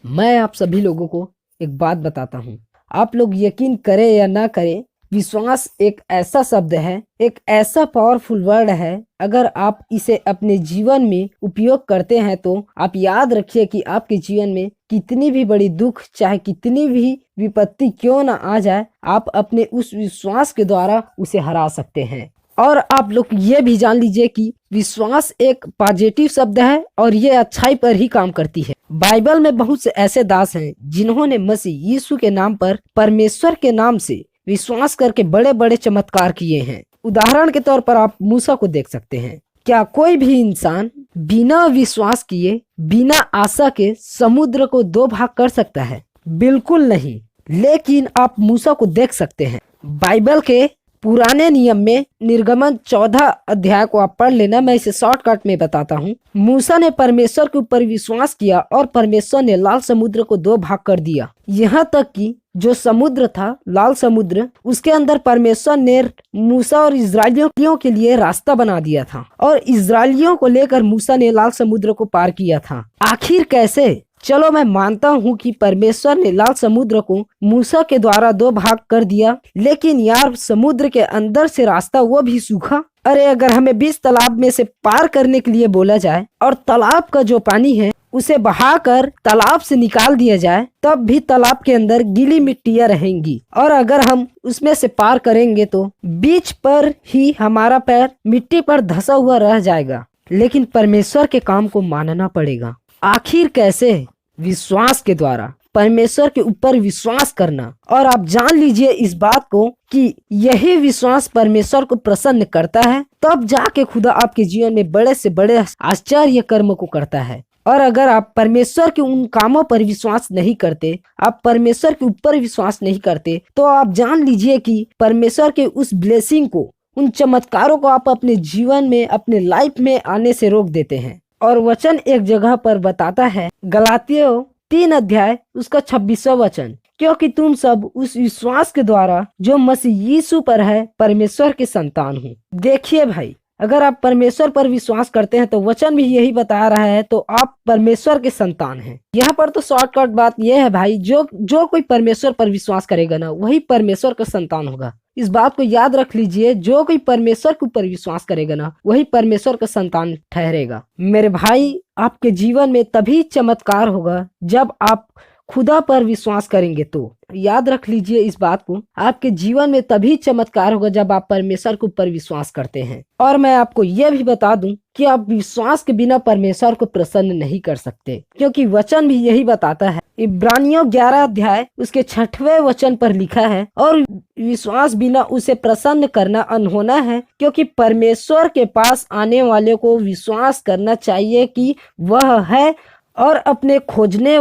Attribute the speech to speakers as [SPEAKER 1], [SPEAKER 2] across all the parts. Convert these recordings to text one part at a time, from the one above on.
[SPEAKER 1] मैं आप सभी लोगों को एक बात बताता हूँ। आप लोग यकीन करें या ना करें, विश्वास एक ऐसा शब्द है, एक ऐसा पावरफुल वर्ड है। अगर आप इसे अपने जीवन में उपयोग करते हैं तो आप याद रखिए कि आपके जीवन में कितनी भी बड़ी दुख, चाहे कितनी भी विपत्ति क्यों ना आ जाए, आप अपने उस विश्वास के द्वारा उसे हरा सकते हैं। और आप लोग ये भी जान लीजिए कि विश्वास एक पॉजिटिव शब्द है और ये अच्छाई पर ही काम करती है। बाइबल में बहुत से ऐसे दास हैं जिन्होंने मसीह यीशु के नाम पर, परमेश्वर के नाम से विश्वास करके बड़े बड़े चमत्कार किए हैं। उदाहरण के तौर पर आप मूसा को देख सकते हैं। क्या कोई भी इंसान बिना विश्वास किए, बिना आशा के समुद्र को दो भाग कर सकता है? बिल्कुल नहीं। लेकिन आप मूसा को देख सकते हैं। बाइबल के पुराने नियम में निर्गमन 14 अध्याय को आप पढ़ लेना, मैं इसे शॉर्टकट में बताता हूँ। मूसा ने परमेश्वर के ऊपर विश्वास किया और परमेश्वर ने लाल समुद्र को दो भाग कर दिया। यहाँ तक कि जो समुद्र था, लाल समुद्र, उसके अंदर परमेश्वर ने मूसा और इजरायलियों के लिए रास्ता बना दिया था और इजरायलियों को लेकर मूसा ने लाल समुद्र को पार किया था। आखिर कैसे? चलो मैं मानता हूँ कि परमेश्वर ने लाल समुद्र को मूसा के द्वारा दो भाग कर दिया, लेकिन यार समुद्र के अंदर से रास्ता वो भी सूखा। अरे अगर हमें 20 तालाब में से पार करने के लिए बोला जाए और तालाब का जो पानी है उसे बहाकर तालाब से निकाल दिया जाए, तब भी तालाब के अंदर गीली मिट्टियां रहेंगी और अगर हम उसमें से पार करेंगे तो बीच पर ही हमारा पैर मिट्टी पर धंसा हुआ रह जाएगा। लेकिन परमेश्वर के काम को मानना पड़ेगा। आखिर कैसे? विश्वास के द्वारा, परमेश्वर के ऊपर विश्वास करना। और आप जान लीजिए इस बात को कि यही विश्वास परमेश्वर को प्रसन्न करता है, तब जाके खुदा आपके जीवन में बड़े से बड़े आश्चर्य कर्म को करता है। और अगर आप परमेश्वर के उन कामों पर विश्वास नहीं करते, आप परमेश्वर के ऊपर विश्वास नहीं करते, तो आप जान लीजिए कि परमेश्वर के उस ब्लेसिंग को, उन चमत्कारों को आप अपने जीवन में, अपने लाइफ में आने से रोक देते हैं। और वचन एक जगह पर बताता है, गलातियों 3 अध्याय उसका 26वां वचन, क्योंकि तुम सब उस विश्वास के द्वारा जो मसीह यीशु पर है परमेश्वर के संतान हो। देखिए भाई, अगर आप परमेश्वर पर विश्वास करते हैं तो वचन भी यही बता रहा है, तो आप परमेश्वर के संतान हैं। यहाँ पर तो शॉर्टकट बात यह है भाई, जो कोई परमेश्वर पर विश्वास करेगा ना, वही परमेश्वर का संतान होगा। इस बात को याद रख लीजिए, जो कोई परमेश्वर के ऊपर विश्वास करेगा ना, वही परमेश्वर का संतान ठहरेगा। मेरे भाई, आपके जीवन में तभी चमत्कार होगा जब आप खुदा पर विश्वास करेंगे। तो याद रख लीजिए इस बात को, आपके जीवन में तभी चमत्कार होगा जब आप परमेश्वर के ऊपर विश्वास करते हैं। और मैं आपको यह भी बता दूं कि आप विश्वास के बिना परमेश्वर को प्रसन्न नहीं कर सकते, क्योंकि वचन भी यही बताता है। इब्रानियों 11 अध्याय उसके 6वें वचन पर लिखा है, और विश्वास बिना उसे प्रसन्न करना अनहोना है, क्योंकि परमेश्वर के पास आने वाले को विश्वास करना चाहिए कि वह है और अपने खोजने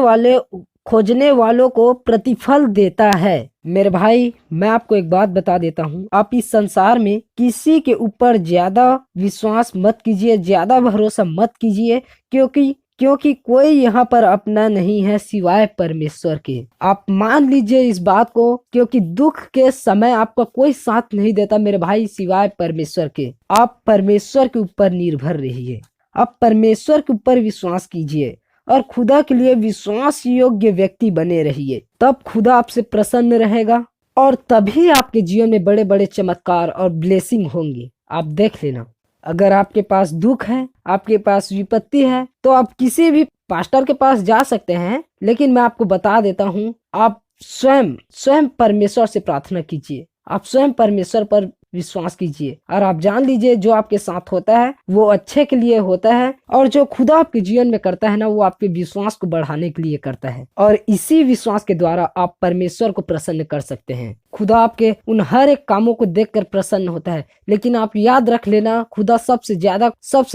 [SPEAKER 1] वालों को प्रतिफल देता है। मेरे भाई, मैं आपको एक बात बता देता हूँ, आप इस संसार में किसी के ऊपर ज्यादा विश्वास मत कीजिए, ज्यादा भरोसा मत कीजिए, क्योंकि कोई यहाँ पर अपना नहीं है सिवाय परमेश्वर के। आप मान लीजिए इस बात को, क्योंकि दुख के समय आपका कोई साथ नहीं देता मेरे भाई सिवाय परमेश्वर के। आप परमेश्वर के ऊपर निर्भर रहिए, आप परमेश्वर के ऊपर विश्वास कीजिए और खुदा के लिए विश्वास योग्य व्यक्ति बने रहिए। तब खुदा आपसे प्रसन्न रहेगा और तभी आपके जीवन में बड़े बड़े चमत्कार और ब्लेसिंग होंगी। आप देख लेना, अगर आपके पास दुख है, आपके पास विपत्ति है, तो आप किसी भी पास्टर के पास जा सकते हैं, लेकिन मैं आपको बता देता हूँ, आप स्वयं परमेश्वर से प्रार्थना कीजिए, आप स्वयं परमेश्वर पर विश्वास कीजिए और आप जान लीजिए जो आपके साथ होता है वो अच्छे के लिए होता है, और जो खुदा आपके जीवन में करता है ना, वो आपके विश्वास को बढ़ाने के लिए करता है। और इसी विश्वास के द्वारा आप परमेश्वर को प्रसन्न कर सकते हैं। खुदा आपके उन हर एक कामों को देखकर प्रसन्न होता है, लेकिन आप याद रख लेना, खुदा सबसे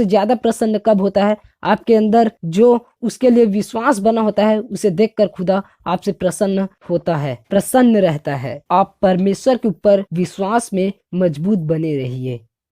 [SPEAKER 1] ज्यादा प्रसन्न कब होता है? आपके अंदर जो उसके लिए विश्वास बना होता है, उसे देखकर खुदा आपसे प्रसन्न होता है, प्रसन्न रहता है। आप परमेश्वर के ऊपर विश्वास में मजबूत बने रहिए।